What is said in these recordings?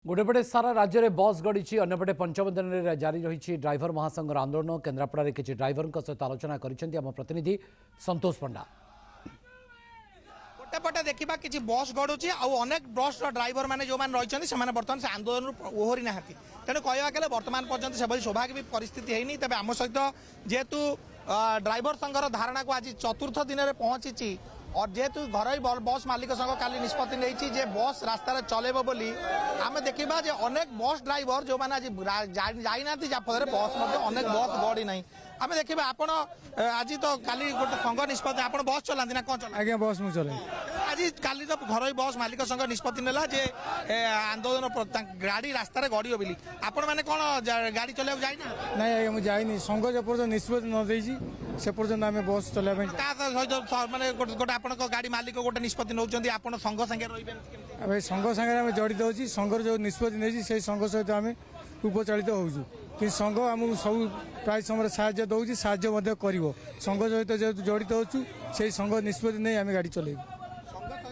गोटेपटे सारा राज्य में बस गड़ी अंपटे पंचम दिन में जारी रही ड्राइवर महासंघर आंदोलन केन्द्रापड़ा किसी ड्राइवर सहित आलोचना कर प्रतिनिधि संतोष पंडा। गोटेपटे देखा कि बस गड़ुची अनेक बस ड्राइवर मैंने जो मैंने रही से बर्तमान से आंदोलन ओहरी ना तेणु कहवा गले बर्तमान पर्यंत से सौभाग्य भी परिस्थिति है तेज आम सहित जेहेतु ड्राइवर संघर धारणा को आज चतुर्थ दिन में पहुंची और जेहेतु घर बस मालिक संघ काली निष्पत्ति नहीं जे बस रास्तार चलेब बोली आम देखा अनेक बस ड्राइवर जो मैंने आज जाना जहाँफल बस अनेक बस गड़ी ना आम देखा आपण आज तो काली गोटे संघ निष्पत्ति आप बस चलाती ना कौन चला आज्ञा बस मुझे आज काली तो घर बस मालिक संघ निष्पत्ति नेला जे आंदोलन गाड़ी रास्तार गड़ो बोली आपण मैंने कौन गाड़ी चलने जाइना ना आज्ञा मुझे जाइनी संघ जो पर्यटन निष्पत्ति न देसी से पर्यटन आम बस चलाइबा सहित माने गोटे आपण गाड़ी मालिक गोटे निष्पत्ति नौ आपण संघ संगे रही संघ संगे आम जड़ित होची संघर जो निष्पत्ति नहीं से संघ सहित आम उपचालित होचु कि संघ आमको सब प्राय समय साहाय्य दौर साहाय्य कर संघ सहित जेहतु जड़ित होचु से संघ निष्पत्ति नहीं आम गाड़ी चलेबू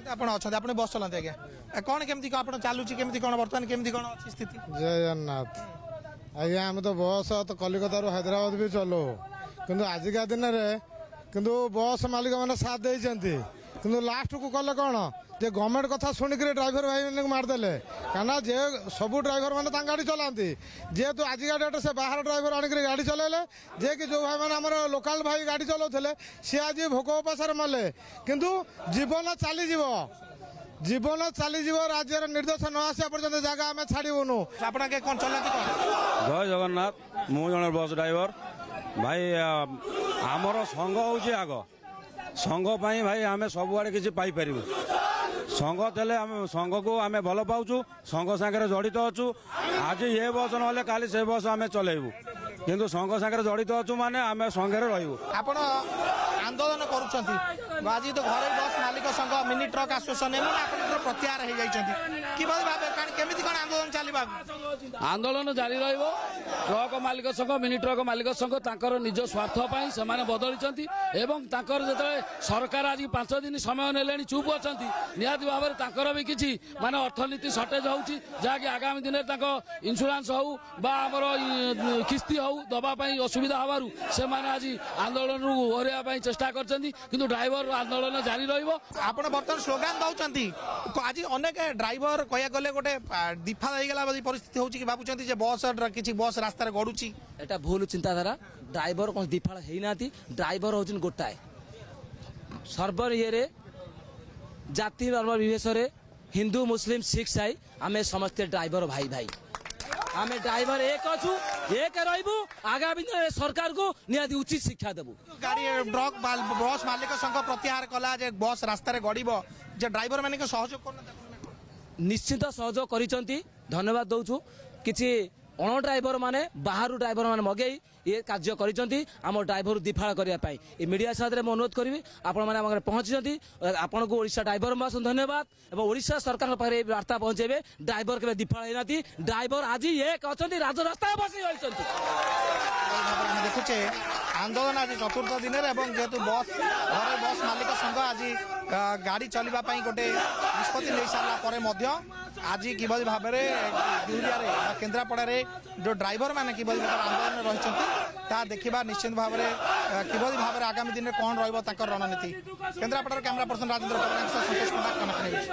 आप बस चलाते आज्ञा कौन केमती आप चलुची केमती कौन बर्तमान केमती कौन अच्छी स्थिति जय जगन्नाथ आज्ञा आम तो बस तो कलिकता हैदराबाद भी चलो किंतु आजिका दिन में किंतु बस मालिक मैंने साथ देते किंतु लास्ट को कले कौन जे गवर्नमेंट कथा शुणिक ड्राइवर भाई मैंने मारदे कहीं जे सब ड्राइवर मैंने गाड़ी चलाती जेहेतु आजिका डेट से बाहर ड्राइवर आनिक गाड़ी चलैले जे कि जो भाई मैंने लोकल भाई गाड़ी चलाते सी आज भोक उपासर मले किंतु जीवन चलीज जीवन चलीज राज्य निर्देश न आसा पर्यटन जगह आम छाड़बूनु आप कौन चलाती जय जगन्नाथ मु जन बस ड्राइवर भाई आमर संघ हूँ आग संघ भाई आम सबुआड़े किसी पाइपर संघ तेल संघ को आम भल पाचु संघ सागर जड़ित अच्छु आज ये बस ना काली से बस आम चलेबू किंतु संघ सागर जड़ित अच्छु माने आम संघे रही आप आंदोलन करुँच आज तो घर बस मालिक संघ मिनी ट्रक एसोसिएशन आप प्रत्याहार हो जाती केमी कौन आंदोलन चलवा आंदोलन जारी रहिबो ट्रक मालिक संघ मिनी ट्रक मालिक संघ तांकर निज स्वार्थ पाई से बदली एवं तांकर जते सरकार आज 5 दिन समय नेले चुप अच्छा निहाती भाव में तांकर भी किसी माने अर्थनीति सर्टेज होउची जहाँकि आगामी दिन में इंश्योरेंस हो आमर किस्ती हो दवाई असुविधा हबारू से माने आज आंदोलन ओहरिया चेष्टा करछंती किंतु ड्राइवर आंदोलन जारी रहिबो आपण बर्तमान स्लोगान दउचंती आज अनेक ड्राइवर कया गले गोटे दिफा हो गला परिस्थिति होची कि भाबुचंती जे बस किछि बस रास्ता गड़ुची एटा भूल चिंताधारा ड्राइवर कौन दिफाड़ है ड्राइवर हूँ गोटाए सर्वर ये जाति धर्म विशेष हिंदू मुस्लिम सिख साई आम समस्ते ड्राइवर भाई भाई आम ड्राइवर एक अच्छु एक रही आगामी दिन सरकार को निहाती उचित शिक्षा देबू गाड़ी ट्रक बस मालिक संघ प्रत्याहार कला जे बस रास्ता गड़ब जे ड्राइवर माने सहयोग निश्चित सहयोग करिसंती धन्यवाद दौचु किछि अण ड्राइवर माने बाहर ड्राइवर माने मगेई ये कार्य करिसंती आम ड्राइवर दिफाड़ करने ये मीडिया साथ में अनुरोध करी आपण मैंने पहुंची आपण को ओडिशा ड्राइवर महासन धन्यवाद और ओडिशा सरकार पाखे वार्ता पहुंचे ड्राइवर के दिफाड़ होना ड्राइवर आज एक अच्छा राजरास्ता बस देखुचे आंदोलन आज चतुर्थ दिन जेहेतु बस घर बस मालिक संघ आज गाड़ी चलने गोटे निष्पत्ति नहीं सारा आज किभली भाव में केन्द्रापड़ा जो ड्राइवर मैंने किभली आंदोलन रही देखा निश्चित भाव में किभली भाव में आगामी दिन में कौन रही रणनीति केन्द्रापड़ा कैमरा पर्सन राजेंद्र संतोष कुमार कनक न्यूज।